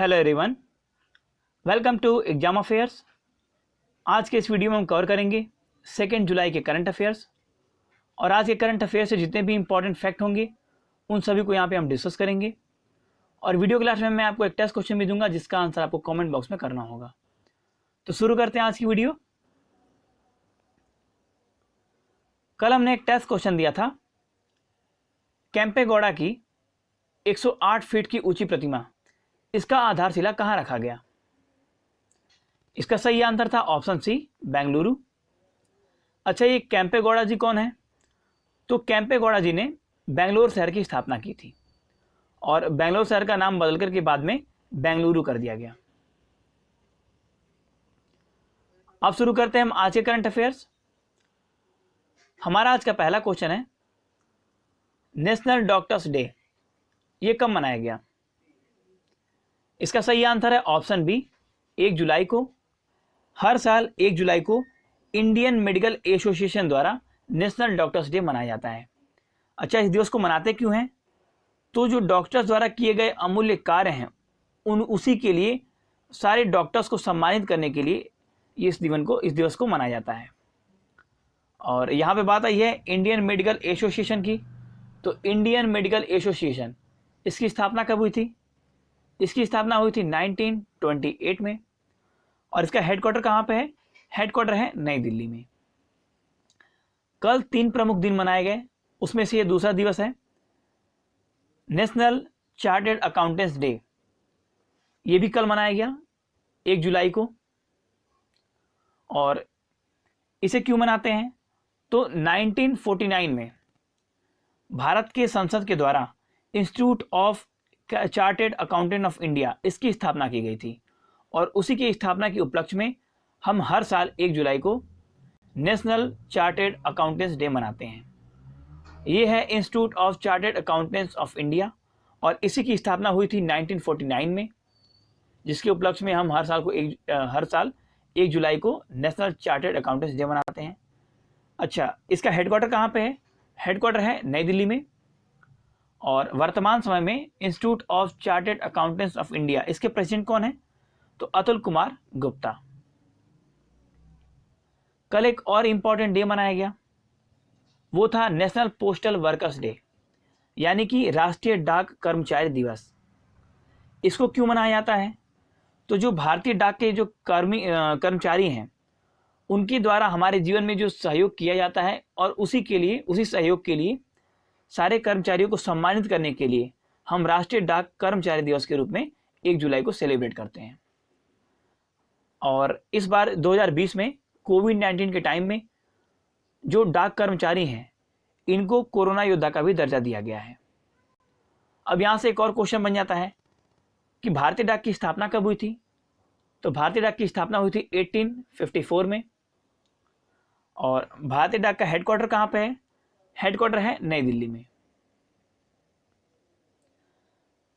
Hello everyone, welcome to exam affairs. आज के इस वीडियो में हम कवर करेंगे 2 जुलाई के करंट अफेयर्स। और आज के करंट अफेयर्स से जितने भी इंपॉर्टेंट फैक्ट होंगे उन सभी को यहाँ पे हम डिस्कस करेंगे। और वीडियो क्लास में मैं आपको एक टेस्ट क्वेश्चन भी दूंगा जिसका आंसर आपको कमेंट बॉक्स में करना होगा। तो शुरू करते हैं आज की वीडियो। कल हमने एक टेस्ट क्वेश्चन दिया था, केम्पेगौड़ा की 108 फीट की ऊंची प्रतिमा, इसका आधारशिला कहाँ रखा गया? इसका सही आंसर था ऑप्शन सी, बेंगलुरु। अच्छा, ये केम्पेगौड़ा जी कौन है? तो केम्पेगौड़ा जी ने बेंगलोर शहर की स्थापना की थी और बेंगलोर शहर का नाम बदल करके बाद में बेंगलुरु कर दिया गया। अब शुरू करते हैं हम आज के करंट अफेयर्स। हमारा आज का पहला क्वेश्चन है, नेशनल डॉक्टर्स डे ये कब मनाया गया? इसका सही आंसर है ऑप्शन बी, 1 जुलाई को। हर साल 1 जुलाई को इंडियन मेडिकल एसोसिएशन द्वारा नेशनल डॉक्टर्स डे मनाया जाता है। अच्छा, इस दिवस को मनाते क्यों हैं? तो जो डॉक्टर्स द्वारा किए गए अमूल्य कार्य हैं उसी के लिए, सारे डॉक्टर्स को सम्मानित करने के लिए इस दिवस को मनाया जाता है। और यहाँ पे बात आई है इंडियन मेडिकल एसोसिएशन की। तो इंडियन मेडिकल एसोसिएशन, इसकी स्थापना कब हुई थी? इसकी स्थापना हुई थी 1928 में। और इसका हेडक्वार्टर कहाँ पे है? हेडक्वार्टर है नई दिल्ली में। कल 3 प्रमुख दिन मनाए गए, उसमें से ये दूसरा दिवस है, नेशनल चार्टर्ड अकाउंटेंट्स डे। ये भी कल मनाया गया 1 जुलाई को। और इसे क्यों मनाते हैं? तो 1949 में भारत के संसद के द्वारा institute of chartered accountant of India, इसकी स्थापना की गई थी। और उसी की स्थापना के उपलक्ष्य में हम हर साल 1 जुलाई को नेशनल चार्टर्ड अकाउंटेंट्स डे मनाते हैं। ये है institute of chartered accountants of India और इसी की स्थापना हुई थी 1949 में, जिसके उपलक्ष्य में हम हर साल 1 जुलाई को नेशनल चार्टर्ड अकाउंटेंट्स डे मनाते हैं। अच्छा, इसका हेडक्वार्टर कहाँ पे है? हेडक्वार्टर है नई दिल्ली में। और वर्तमान समय में institute of chartered accountants of India, इसके प्रेसिडेंट कौन है? तो अतुल कुमार गुप्ता। कल एक और इंपॉर्टेंट डे मनाया गया, वो था नेशनल पोस्टल वर्कर्स डे, यानी कि राष्ट्रीय डाक कर्मचारी दिवस। इसको क्यों मनाया जाता है? तो जो भारतीय डाक के जो कर्मचारी हैं उनके द्वारा हमारे जीवन में जो सहयोग किया जाता है, और उसी सहयोग के लिए सारे कर्मचारियों को सम्मानित करने के लिए हम राष्ट्रीय डाक कर्मचारी दिवस के रूप में 1 जुलाई को सेलिब्रेट करते हैं। और इस बार 2020 में कोविड-19 के टाइम में जो डाक कर्मचारी हैं इनको कोरोना योद्धा का भी दर्जा दिया गया है। अब यहाँ से एक और क्वेश्चन बन जाता है कि भारतीय डाक की स्थापना कब हुई थी? तो भारतीय डाक की स्थापना हुई थी 1854 में। और भारतीय डाक का हेडक्वार्टर कहाँ पे है? हेडक्वार्टर है नई दिल्ली में।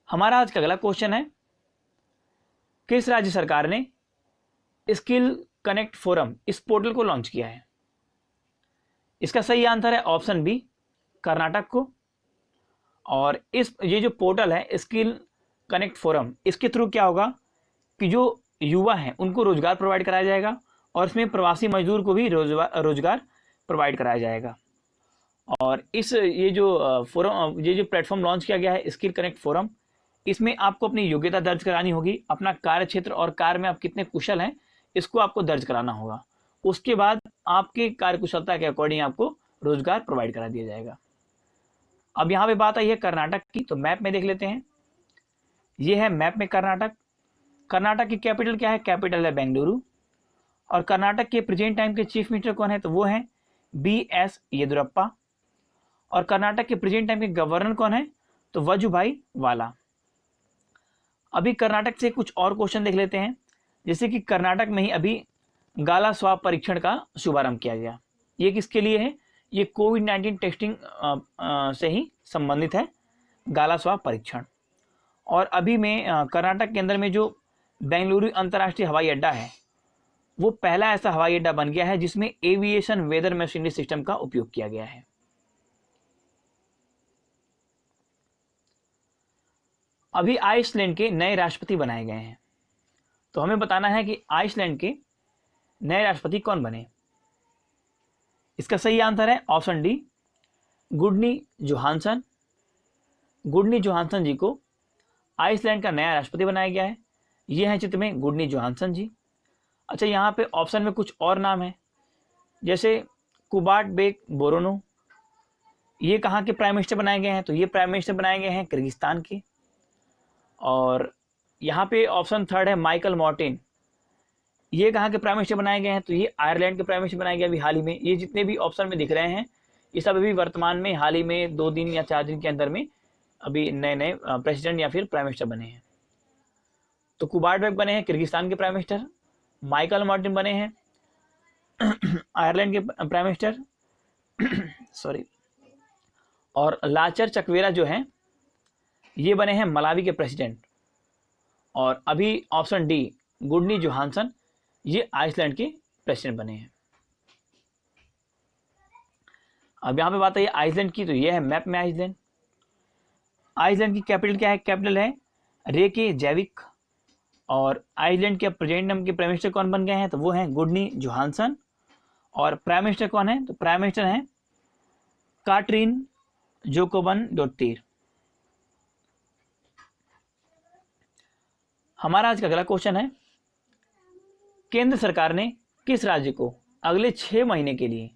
हमारा आज का अगला क्वेश्चन है, किस राज्य सरकार ने स्किल कनेक्ट फोरम, इस पोर्टल को लॉन्च किया है? इसका सही आंसर है ऑप्शन बी, कर्नाटक को। और ये जो पोर्टल है स्किल कनेक्ट फोरम, इसके थ्रू क्या होगा कि जो युवा हैं उनको रोजगार प्रोवाइड कराया जाएगा और इसमें प्रवासी मजदूर को भी रोजगार प्रोवाइड कराया जाएगा। और ये जो प्लेटफॉर्म लॉन्च किया गया है स्किल कनेक्ट फोरम, इसमें आपको अपनी योग्यता दर्ज करानी होगी, अपना कार्य क्षेत्र और कार्य में आप कितने कुशल हैं इसको आपको दर्ज कराना होगा। उसके बाद आपके कार्य कुशलता के अकॉर्डिंग आपको रोजगार प्रोवाइड करा दिया जाएगा। अब यहाँ पे बात आई है कर्नाटक की, तो मैप में देख लेते हैं। ये है मैप में कर्नाटक। कर्नाटक की कैपिटल क्या है? कैपिटल है बेंगलुरु। और कर्नाटक के प्रेजेंट टाइम के चीफ मिनिस्टर कौन है? तो वो हैं BS येदियुरप्पा। और कर्नाटक के प्रेजेंट टाइम के गवर्नर कौन है? तो वजुभाई वाला। अभी कर्नाटक से कुछ और क्वेश्चन देख लेते हैं, जैसे कि कर्नाटक में ही अभी गाला स्वाब परीक्षण का शुभारंभ किया गया। ये किसके लिए है? ये कोविड-19 टेस्टिंग से ही संबंधित है, गाला स्वाब परीक्षण। और अभी में कर्नाटक के अंदर में जो बेंगलुरु अंतर्राष्ट्रीय हवाई अड्डा है वो पहला ऐसा हवाई अड्डा बन गया है जिसमें एविएशन वेदर मशीनरी सिस्टम का उपयोग किया गया है। अभी आइसलैंड के नए राष्ट्रपति बनाए गए हैं, तो हमें बताना है कि आइसलैंड के नए राष्ट्रपति कौन बने। इसका सही आंसर है option D, Gudni Johannesson. Gudni Johannesson ji को आइसलैंड का नया राष्ट्रपति बनाया गया है। ये हैं चित्र में गुडनी जोहानसन जी। अच्छा, यहाँ पे ऑप्शन में कुछ और नाम है, जैसे कुबाट बेक बोरोनो, ये कहाँ के प्राइम मिनिस्टर बनाए गए हैं? तो ये प्राइम मिनिस्टर बनाए गए हैं किर्गिस्तान के। और यहाँ पे ऑप्शन थर्ड है माइकल मॉर्टिन, ये कहाँ के प्राइम मिनिस्टर बनाए गए हैं? तो ये आयरलैंड के प्राइम मिनिस्टर बनाए गए अभी हाल ही में। ये जितने भी ऑप्शन में दिख रहे हैं ये सब अभी वर्तमान में हाल ही में 2 दिन या 4 दिन के अंदर में अभी नए नए प्रेसिडेंट या फिर प्राइम मिनिस्टर बने हैं। तो कुबाट बेक बने हैं किर्गिस्तान के प्राइम मिनिस्टर, माइकल मॉर्टिन बने हैं आयरलैंड के प्राइम मिनिस्टर सॉरी, और लाचर चकवेरा जो हैं ये बने हैं मलावी के प्रेसिडेंट। और अभी ऑप्शन डी गुडनी जोहानसन ये आइसलैंड के प्रेसिडेंट बने हैं। अब यहाँ पे बात है आइसलैंड की, तो ये है मैप में आइसलैंड। आइसलैंड की कैपिटल क्या है? कैपिटल है रेकेजैविक। और आइसलैंड के प्रेजेंट नाम के प्राइम मिनिस्टर कौन बन गए हैं? तो वो हैं गुडनी जोहानसन। और प्राइम मिनिस्टर कौन है? तो प्राइम मिनिस्टर हैं काटरीन जोकोबन-डोत्तिर। हमारा आज का अगला क्वेश्चन है, केंद्र सरकार ने किस राज्य को अगले 6 महीने के लिए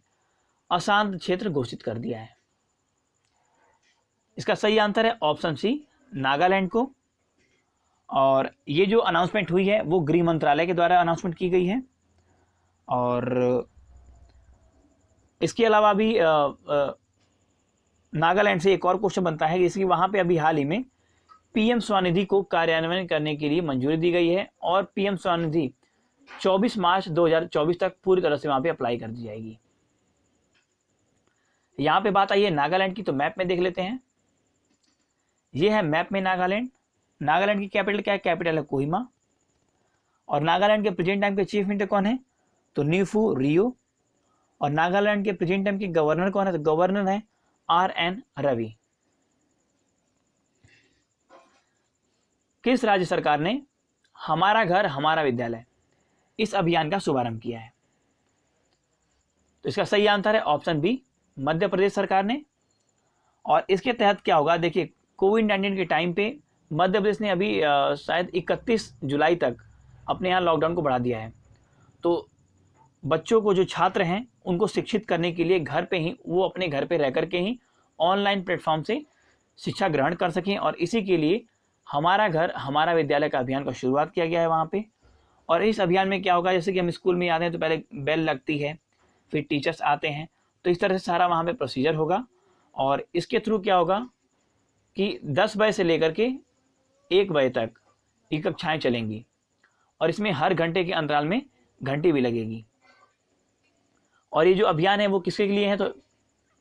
अशांत क्षेत्र घोषित कर दिया है? इसका सही आंसर है ऑप्शन सी, नागालैंड को। और ये जो अनाउंसमेंट हुई है वो गृह मंत्रालय के द्वारा अनाउंसमेंट की गई है। और इसके अलावा भी नागालैंड से एक और क्वेश्चन बनता है, इसकी वहाँ पे अभी हाल ही में पीएम स्वनिधि को कार्यान्वयन करने के लिए मंजूरी दी गई है। और पीएम स्वनिधि 24 मार्च 2024 तक पूरी तरह से वहाँ पे अप्लाई कर दी जाएगी। यहाँ पे बात आई है नागालैंड की, तो मैप में देख लेते हैं। ये है मैप में नागालैंड। नागालैंड की कैपिटल क्या है? कैपिटल है कोहिमा। और नागालैंड के प्रेजेंट टाइम के चीफ मिनिस्टर कौन है? तो नीफू रियो। और नागालैंड के प्रेजेंट टाइम के गवर्नर कौन है? तो गवर्नर है RN रवि। किस राज्य सरकार ने हमारा घर हमारा विद्यालय इस अभियान का शुभारंभ किया है? तो इसका सही आंसर है ऑप्शन बी, मध्य प्रदेश सरकार ने। और इसके तहत क्या होगा, देखिए कोविड-19 के टाइम पे मध्य प्रदेश ने अभी शायद 31 जुलाई तक अपने यहाँ लॉकडाउन को बढ़ा दिया है। तो बच्चों को, जो छात्र हैं, उनको शिक्षित करने के लिए घर पे ही, वो अपने घर पे रह करके ही ऑनलाइन प्लेटफॉर्म से शिक्षा ग्रहण कर सकें। और इसी के लिए हमारा घर हमारा विद्यालय का अभियान का शुरुआत किया गया है वहाँ पे। और इस अभियान में क्या होगा, जैसे कि हम स्कूल में आते हैं तो पहले बेल लगती है, फिर टीचर्स आते हैं, तो इस तरह से सारा वहाँ पे प्रोसीजर होगा। और इसके थ्रू क्या होगा कि 10 बजे से लेकर के 1 बजे तक ये कक्षाएँ चलेंगी। और इसमें हर घंटे के अंतराल में घंटी भी लगेगी। और ये जो अभियान है वो किसके लिए है?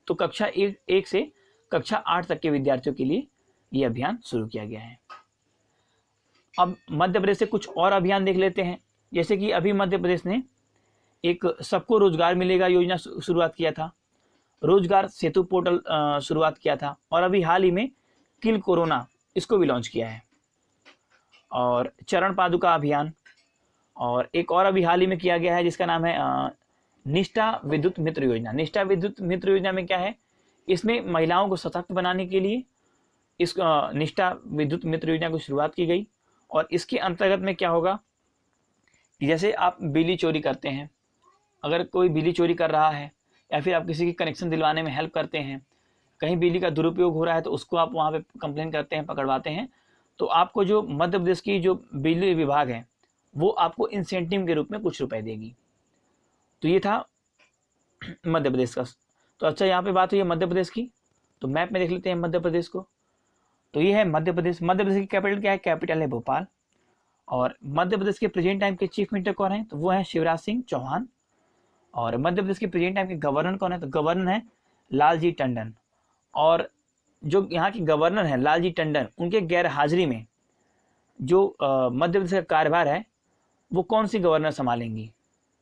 तो कक्षा 1 से कक्षा 8 तक के विद्यार्थियों के लिए ये अभियान शुरू किया गया है। अब मध्य प्रदेश से कुछ और अभियान देख लेते हैं। जैसे कि अभी मध्य प्रदेश ने एक सबको रोजगार मिलेगा योजना शुरुआत किया था, रोजगार सेतु पोर्टल शुरुआत किया था, और अभी हाल ही में किल कोरोना इसको भी लॉन्च किया है। और चरण पादुका अभियान, और एक और अभी हाल ही में किया गया है जिसका नाम है निष्ठा विद्युत मित्र योजना। निष्ठा विद्युत मित्र योजना में क्या है, इसमें महिलाओं को सशक्त बनाने के लिए इस निष्ठा विद्युत मित्र योजना की शुरुआत की गई। और इसके अंतर्गत में क्या होगा कि जैसे आप बिजली चोरी करते हैं, अगर कोई बिजली चोरी कर रहा है या फिर आप किसी की कनेक्शन दिलवाने में हेल्प करते हैं, कहीं बिजली का दुरुपयोग हो रहा है तो उसको आप वहाँ पे कंप्लेन करते हैं, पकड़वाते हैं, तो आपको जो मध्य प्रदेश की जो बिजली विभाग है वो आपको इंसेंटिव के रूप में कुछ रुपए देगी। तो ये था मध्य प्रदेश का। तो अच्छा, यहाँ पे बात हुई है मध्य प्रदेश की, तो मैप में देख लेते हैं मध्य प्रदेश को। तो ये है मध्य प्रदेश। मध्य प्रदेश की कैपिटल क्या है? कैपिटल है भोपाल। और मध्य प्रदेश के प्रेजेंट टाइम के चीफ मिनिस्टर कौन है? तो वो है शिवराज सिंह चौहान। और मध्य प्रदेश के प्रेजेंट टाइम के गवर्नर कौन है? तो गवर्नर है लालजी टंडन। और जो यहाँ के गवर्नर हैं लालजी टंडन, उनके गैर हाजिरी में जो मध्य प्रदेश का कार्यभार है वो कौन सी गवर्नर संभालेंगी?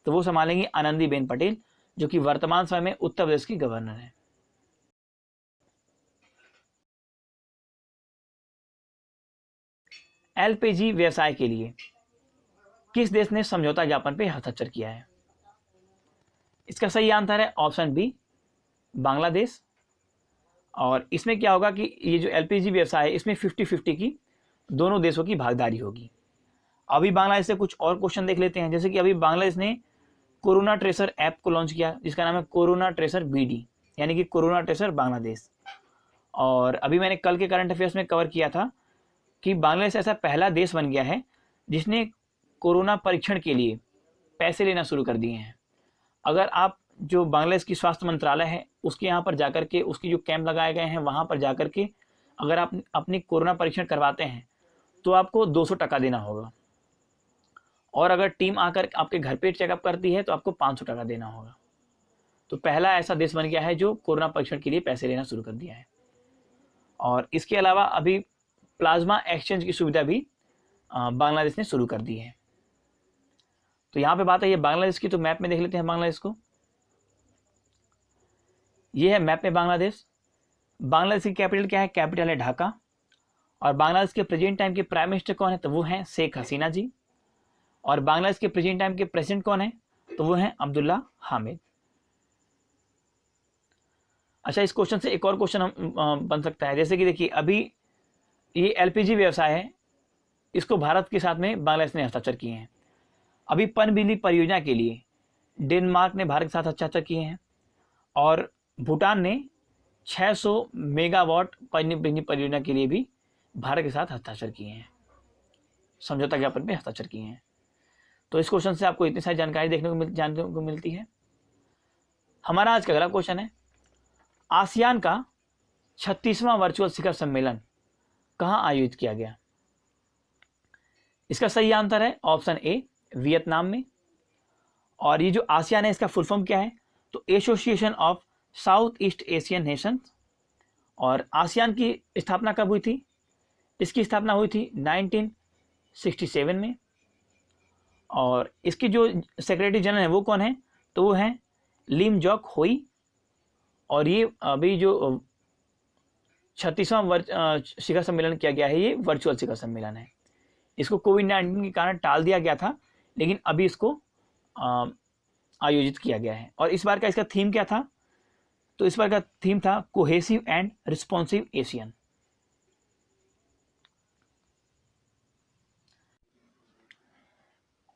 तो वो संभालेंगी आनंदीबेन पटेल, जो कि वर्तमान समय में उत्तर प्रदेश की गवर्नर है। एलपीजी व्यवसाय के लिए किस देश ने समझौता ज्ञापन पे हस्ताक्षर किया है? इसका सही आंसर है ऑप्शन बी, बांग्लादेश। और इसमें क्या होगा कि ये जो एलपीजी व्यवसाय है इसमें 50-50 की दोनों देशों की भागीदारी होगी। अभी बांग्लादेश से कुछ और क्वेश्चन देख लेते हैं। जैसे कि अभी बांग्लादेश ने कोरोना ट्रेसर ऐप को लॉन्च किया जिसका नाम है कोरोना ट्रेसर बीडी, यानी कि कोरोना ट्रेसर बांग्लादेश। और अभी मैंने कल के करंट अफेयर्स में कवर किया था कि बांग्लादेश ऐसा पहला देश बन गया है जिसने कोरोना परीक्षण के लिए पैसे लेना शुरू कर दिए हैं। अगर आप जो बांग्लादेश की स्वास्थ्य मंत्रालय है उसके यहाँ पर जाकर के, उसकी जो कैंप लगाए गए हैं वहाँ पर जाकर के अगर आप अपनी कोरोना परीक्षण करवाते हैं तो आपको 200 टका देना होगा, और अगर टीम आकर आपके घर पे चेकअप करती है तो आपको 500 टका देना होगा। तो पहला ऐसा देश बन गया है जो कोरोना परीक्षण के लिए पैसे लेना शुरू कर दिया है। और इसके अलावा अभी प्लाज्मा एक्सचेंज की सुविधा भी बांग्लादेश ने शुरू कर दी है। तो यहाँ पे बात है ये बांग्लादेश की, तो मैप में देख लेते हैं बांग्लादेश को। ये है मैप में बांग्लादेश। बांग्लादेश की कैपिटल क्या है? कैपिटल है ढाका। और बांग्लादेश के प्रेजेंट टाइम के प्राइम मिनिस्टर कौन है? तो वो हैं शेख हसीना जी। और बांग्लादेश के प्रेजेंट टाइम के प्रेसिडेंट कौन है? तो वो हैं अब्दुल्ला हामिद। अच्छा, इस क्वेश्चन से एक और क्वेश्चन हम बन सकता है। जैसे कि देखिए अभी ये एलपीजी व्यवसाय है, इसको भारत के साथ में बांग्लादेश ने हस्ताक्षर किए हैं। अभी पनबिजली परियोजना के लिए डेनमार्क ने भारत के साथ हस्ताक्षर किए हैं, और भूटान ने 600 मेगावाट पनबिजली परियोजना के लिए भी भारत के साथ हस्ताक्षर किए हैं, समझौता ज्ञापन पे हस्ताक्षर किए हैं। तो इस क्वेश्चन से आपको इतनी सारी जानकारी जानने को मिलती है। हमारा आज का अगला क्वेश्चन है, आसियान का 36वां वर्चुअल शिखर सम्मेलन कहाँ आयोजित किया गया? इसका सही आंसर है ऑप्शन ए, वियतनाम में। और ये जो आसियान है इसका फुल फॉर्म क्या है? तो association of south east Asian Nations. और आसियान की स्थापना कब हुई थी? इसकी स्थापना हुई थी 1967 में। और इसकी जो सेक्रेटरी जनरल है वो कौन है? तो वो है लिम जॉक होई। और ये अभी जो 36वां शिखर सम्मेलन किया गया है ये वर्चुअल शिखर सम्मेलन है। इसको कोविड-19 के कारण टाल दिया गया था, लेकिन अभी इसको आयोजित किया गया है। और इस बार का इसका थीम क्या था? तो इस बार का थीम था कोहेसिव एंड रिस्पॉन्सिव एशियन।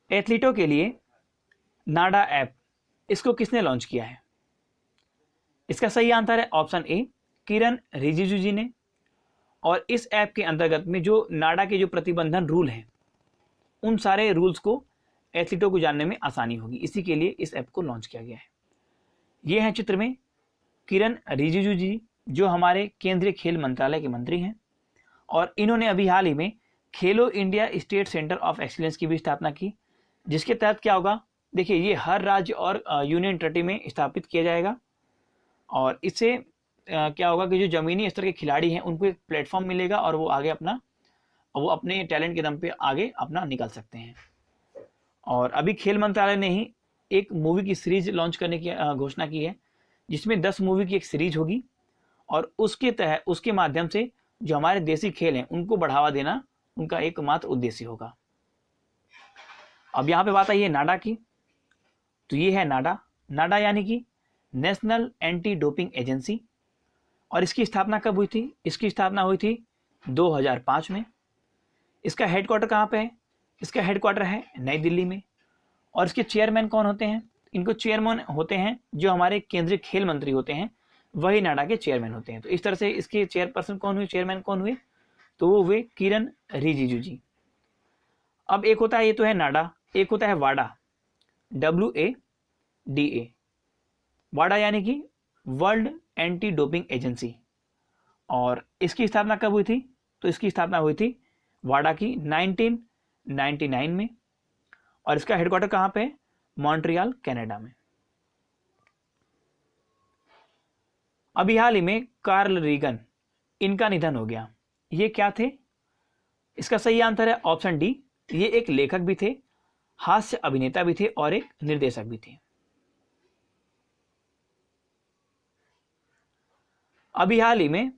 एथलीटों के लिए नाडा ऐप, इसको किसने लॉन्च किया है? इसका सही आंसर है ऑप्शन ए, किरण रिजिजू जी ने। और इस ऐप के अंतर्गत में जो नाडा के जो प्रतिबंधन रूल हैं उन सारे रूल्स को एथलीटों को जानने में आसानी होगी, इसी के लिए इस ऐप को लॉन्च किया गया है। ये हैं चित्र में किरण रिजिजू जी, जो हमारे केंद्रीय खेल मंत्रालय के मंत्री हैं। और इन्होंने अभी हाल ही में खेलो India state centre of excellence की भी स्थापना की, जिसके तहत क्या होगा, देखिए ये हर राज्य और यूनियन टेरिटरी में स्थापित किया जाएगा। और इससे क्या होगा कि जो जमीनी स्तर के खिलाड़ी हैं उनको एक प्लेटफॉर्म मिलेगा और वो अपने टैलेंट के दम पे आगे अपना निकल सकते हैं। और अभी खेल मंत्रालय ने ही एक मूवी की सीरीज लॉन्च करने की घोषणा की है, जिसमें 10 मूवी की एक सीरीज होगी। और उसके माध्यम से जो हमारे देसी खेल हैं उनको बढ़ावा देना उनका एकमात्र उद्देश्य होगा। अब यहाँ पे बात आई है नाडा की। तो ये है नाडा यानी कि नेशनल एंटी डोपिंग एजेंसी। और इसकी स्थापना कब हुई थी? इसकी स्थापना हुई थी 2005 में। इसका हेडक्वार्टर कहाँ पे है? इसका हेडक्वार्टर है नई दिल्ली में। और इसके चेयरमैन कौन होते हैं? इनको चेयरमैन होते हैं जो हमारे केंद्रीय खेल मंत्री होते हैं, वही नाडा के चेयरमैन होते हैं। तो इस तरह से इसके चेयरपर्सन कौन हुए, चेयरमैन कौन हुए? तो वो हुए किरण रिजिजू जी। अब एक होता है, ये तो है नाडा, एक होता है वाडा, WADA। वाडा यानी कि वर्ल्ड एंटी डोपिंग एजेंसी। और इसकी स्थापना कब हुई थी? तो इसकी स्थापना हुई थी वाडा की 1999 में। और इसका हेडक्वार्टर कहाँ पे है? मॉन्ट्रियल, कनाडा में। अभी हाल ही में कार्ल रीगन, इनका निधन हो गया। ये क्या थे? इसका सही आंसर है ऑप्शन डी, ये एक लेखक भी थे, हास्य अभिनेता भी थे और एक निर्देशक भी थे। अभी हाल ही में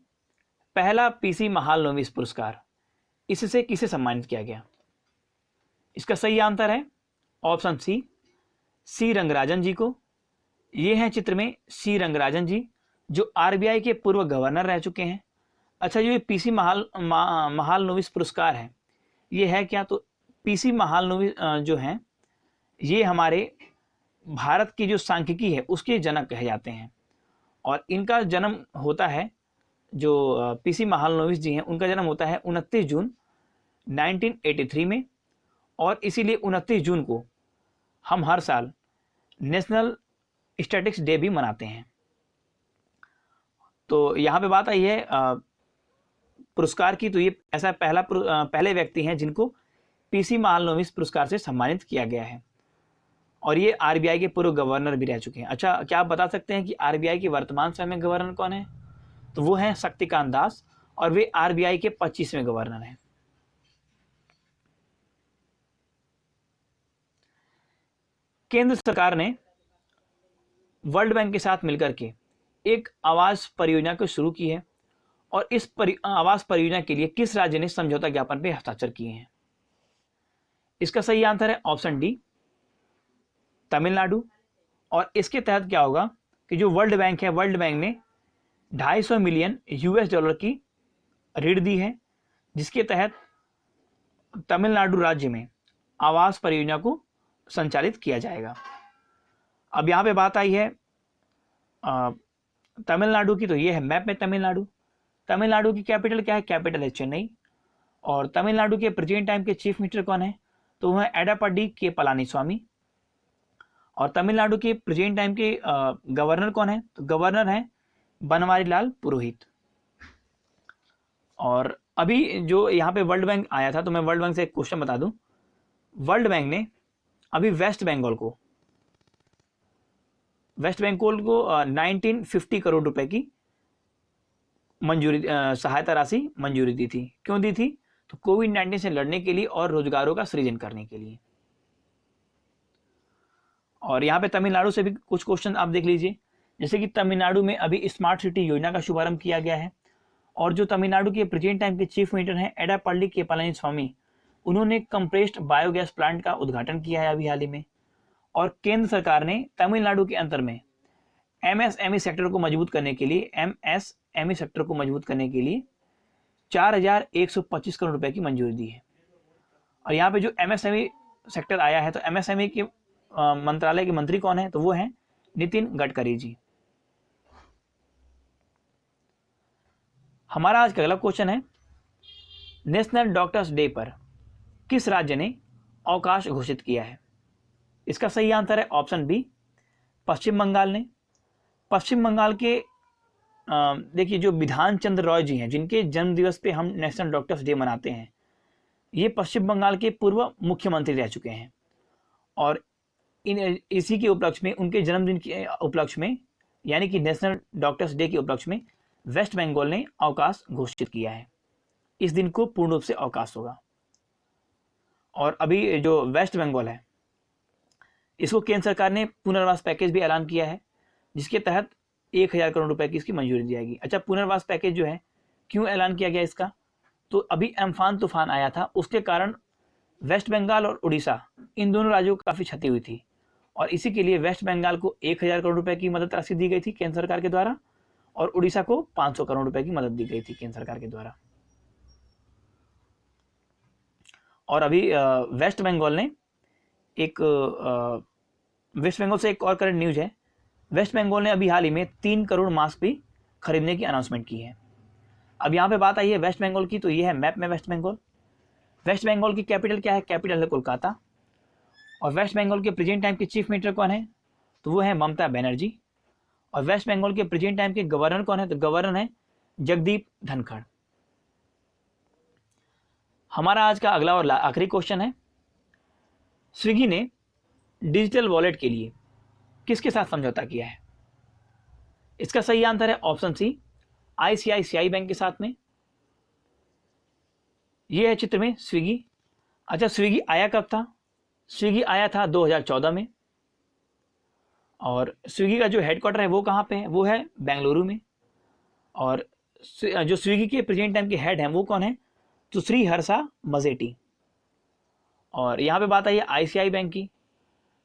पहला पीसी महालनोबिस पुरस्कार इससे किसे सम्मानित किया गया? इसका सही आंसर है ऑप्शन सी रंगराजन जी को। ये हैं चित्र में सी रंगराजन जी, जो आरबीआई के पूर्व गवर्नर रह चुके हैं। अच्छा, ये पीसी महालनोबिस पुरस्कार है, ये है क्या? तो पीसी महालनोबिस जो हैं ये हमारे भारत की जो सांख्यिकी है उसके जनक कहे जाते हैं। और इनका जन्म होता है, जो पीसी महालनोबिस जी हैं उनका जन्म होता है 29 जून 1983 में। और इसीलिए 29 जून को हम हर साल नेशनल स्टैटिक्स डे भी मनाते हैं। तो यहाँ पे बात आई है पुरस्कार की, तो ये ऐसा पहले व्यक्ति हैं जिनको पीसी महालनोबिस पुरस्कार से सम्मानित किया गया है। और ये आरबीआई के पूर्व गवर्नर भी रह चुके हैं। अच्छा, क्या आप बता सकते हैं कि आरबीआई के वर्तमान समय में गवर्नर कौन है? तो वो हैं शक्तिकांत दास, और वे आरबीआई के 25वें गवर्नर हैं। केंद्र सरकार ने वर्ल्ड बैंक के साथ मिलकर के एक आवास परियोजना को शुरू की है, और इस आवास परियोजना के लिए किस राज्य ने समझौता ज्ञापन पे हस्ताक्षर किए हैं? इसका सही आंसर है ऑप्शन डी, तमिलनाडु। और इसके तहत क्या होगा कि जो वर्ल्ड बैंक है, वर्ल्ड बैंक ने 250 मिलियन $US की ऋण दी है, जिसके तहत तमिलनाडु राज्य में आवास परियोजना को संचालित किया जाएगा। अब यहाँ पे बात आई है तमिलनाडु की, तो ये है मैप में तमिलनाडु। तमिलनाडु की कैपिटल क्या है? कैपिटल है चेन्नई। और तमिलनाडु के प्रेजेंट टाइम के चीफ मिनिस्टर कौन है? तो वह एडापड्डी के पलानीस्वामी। और तमिलनाडु के प्रेजेंट टाइम के गवर्नर कौन है? तो गवर्नर है बनवारी लाल पुरोहित। और अभी जो यहाँ पे वर्ल्ड बैंक आया था, तो मैं वर्ल्ड बैंक से एक क्वेश्चन बता दूं। वर्ल्ड बैंक ने अभी वेस्ट बंगाल को 1950 करोड़ रुपए की सहायता राशि मंजूरी दी थी। क्यों दी थी? तो कोविड-19 से लड़ने के लिए और रोजगारों का सृजन करने के लिए। और यहाँ पे तमिलनाडु से भी कुछ क्वेश्चन आप देख लीजिए, जैसे कि तमिलनाडु में अभी स्मार्ट सिटी योजना का शुभारंभ किया गया है, और जो तमिलनाडु के प्रेजेंट टाइम के चीफ मिनिस्टर हैं एडापल्ली के पलानीस्वामी, उन्होंने कंप्रेस्ड बायोगैस प्लांट का उद्घाटन किया है अभी हाल ही में। और केंद्र सरकार ने तमिलनाडु के अंतर में एमएसएमई सेक्टर को मजबूत करने के लिए 4,125 करोड़ रुपए की मंजूरी दी है। और यहाँ पे जो एमएसएमई सेक्टर आया है, तो एमएसएमई के मंत्रालय के मंत्री कौन है? तो वो हैं नितिन गडकरी जी। हमारा आज का अगला क्वेश्चन है, नेशनल डॉक्टर्स डे पर किस राज्य ने अवकाश घोषित किया है? इसका सही आंसर है ऑप्शन बी, पश्चिम बंगाल ने। पश्चिम बंगाल के देखिए जो विधान चंद्र रॉय जी हैं, जिनके जन्म दिवस पे हम नेशनल डॉक्टर्स डे मनाते हैं, ये पश्चिम बंगाल के पूर्व मुख्यमंत्री रह चुके हैं। और इसी के उपलक्ष्य में, उनके जन्मदिन के उपलक्ष्य में, यानी कि नेशनल डॉक्टर्स डे के उपलक्ष्य में वेस्ट बंगाल ने अवकाश घोषित किया है। इस दिन को पूर्ण रूप से अवकाश होगा। और अभी जो वेस्ट बंगाल है, इसको केंद्र सरकार ने पुनर्वास पैकेज भी ऐलान किया है, जिसके तहत 1,000 करोड़ रुपए की इसकी मंजूरी दी जाएगी। अच्छा, पुनर्वास पैकेज जो है क्यों ऐलान किया गया इसका? तो अभी अम्फान तूफान आया था, उसके कारण वेस्ट बंगाल और उड़ीसा, इन दोनों राज्यों को काफ़ी क्षति हुई थी, और इसी के लिए वेस्ट बंगाल को 1,000 करोड़ रुपए की मदद राशि दी गई थी केंद्र सरकार के द्वारा, और उड़ीसा को 500 करोड़ रुपए की मदद दी गई थी केंद्र सरकार के द्वारा। और अभी वेस्ट बंगाल से एक और करंट न्यूज है, वेस्ट बंगाल ने अभी हाल ही में 3 करोड़ मास्क भी खरीदने की अनाउंसमेंट की है। अब यहाँ पे बात आई है वेस्ट बंगाल की, तो ये है मैप में वेस्ट बंगाल। वेस्ट बंगाल की कैपिटल क्या है? कैपिटल है कोलकाता। और वेस्ट बंगाल के प्रेजेंट टाइम के चीफ मिनिस्टर कौन है? तो वो है ममता बनर्जी। और वेस्ट बंगाल के प्रेजेंट टाइम के गवर्नर कौन है? तो गवर्नर है जगदीप धनखड़। हमारा आज का अगला और आखिरी क्वेश्चन है, स्विगी ने डिजिटल वॉलेट के लिए किसके साथ समझौता किया है? इसका सही आंसर है ऑप्शन सी, आईसीआईसीआई बैंक के साथ में। यह है चित्र में स्विगी। अच्छा, स्विगी आया कब था? स्विगी आया था 2014 में। और स्विगी का जो हेडक्वार्टर है वो कहाँ पे है? वो है बेंगलुरु में। और जो स्विगी के प्रेजेंट टाइम के हेड हैं वो कौन है? तो श्री हर्षा मजेटी। और यहाँ पे बात आई है आईसीआई बैंक की।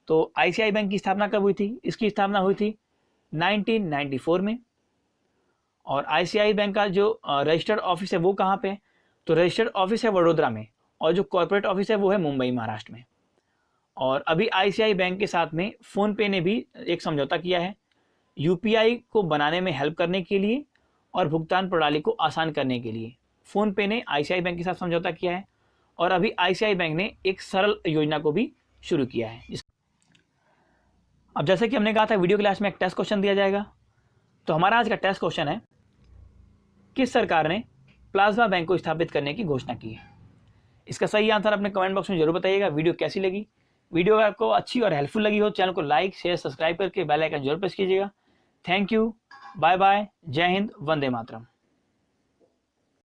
तो आईसीआई बैंक की स्थापना कब हुई थी? इसकी स्थापना हुई थी 1994 में। और आईसीआई बैंक का जो रजिस्टर्ड ऑफिस है वो कहाँ पे है? तो रजिस्टर्ड ऑफिस है वडोदरा में, और जो कॉर्पोरेट ऑफिस है वो है मुंबई महाराष्ट्र में। और अभी आईसीआई बैंक के साथ में फ़ोन पे ने भी एक समझौता किया है यूपीआई को बनाने में हेल्प करने के लिए और भुगतान प्रणाली को आसान करने के लिए। फ़ोन पे ने आईसीआई बैंक के साथ समझौता किया है, और अभी आईसीआई बैंक ने एक सरल योजना को भी शुरू किया है। अब जैसे कि हमने कहा था वीडियो क्लास में एक टेस्ट क्वेश्चन दिया जाएगा, तो हमारा आज का टेस्ट क्वेश्चन है, किस सरकार ने प्लाज्मा बैंक को स्थापित करने की घोषणा की है? इसका सही आंसर अपने कमेंट बॉक्स में जरूर बताइएगा। वीडियो कैसी लगी? वीडियो अगर आपको अच्छी और हेल्पफुल लगी हो, चैनल को लाइक शेयर सब्सक्राइब करके बेल आइकन जरूर प्रेस कीजिएगा। थैंक यू, बाय बाय, जय हिंद, वंदे मातरम।